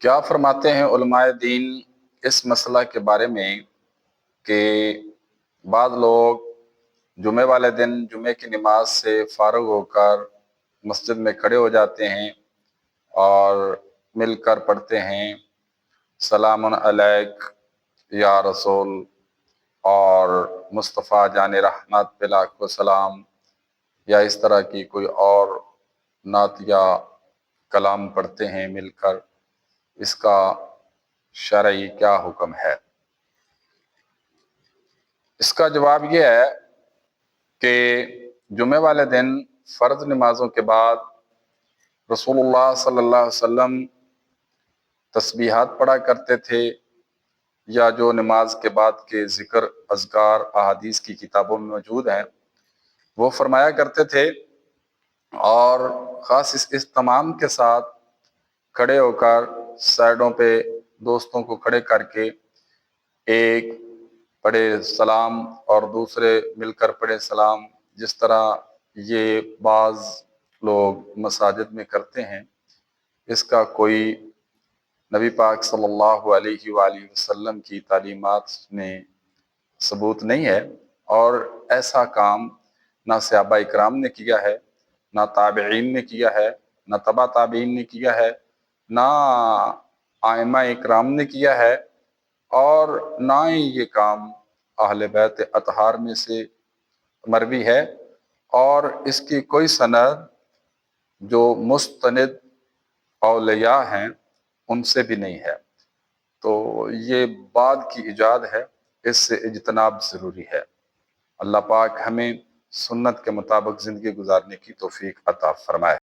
کیا فرماتے ہیں علماء دین اس مسئلہ کے بارے میں کہ بعض لوگ جمعے والے دن جمعے کی نماز سے فارغ ہو کر مسجد میں کھڑے ہو جاتے ہیں اور مل کر پڑھتے ہیں سلام علیک یا رسول اور مصطفیٰ جان رحمت پہ لاکھوں سلام، یا اس طرح کی کوئی اور نعت یا کلام پڑھتے ہیں مل کر، اس کا شرعی کیا حکم ہے؟ اس کا جواب یہ ہے کہ جمعے والے دن فرض نمازوں کے بعد رسول اللہ صلی اللہ علیہ وسلم تسبیحات پڑھا کرتے تھے، یا جو نماز کے بعد کے ذکر اذکار احادیث کی کتابوں میں موجود ہیں وہ فرمایا کرتے تھے، اور خاص اس اہتمام کے ساتھ کھڑے ہو کر سائڈوں پہ دوستوں کو کھڑے کر کے ایک پڑھے سلام اور دوسرے مل کر پڑھے سلام، جس طرح یہ بعض لوگ مساجد میں کرتے ہیں، اس کا کوئی نبی پاک صلی اللہ علیہ وآلہ وسلم کی تعلیمات میں ثبوت نہیں ہے، اور ایسا کام نہ صحابہ اکرام نے کیا ہے، نہ تابعین نے کیا ہے، نہ تبع تابعین نے کیا ہے، نہ ائمہ اکرام نے کیا ہے، اور نہ ہی یہ کام اہل بیت اطہار میں سے مروی ہے، اور اس کی کوئی سند جو مستند اولیاء ہیں ان سے بھی نہیں ہے۔ تو یہ بعد کی ایجاد ہے، اس سے اجتناب ضروری ہے۔ اللہ پاک ہمیں سنت کے مطابق زندگی گزارنے کی توفیق عطا فرمائے۔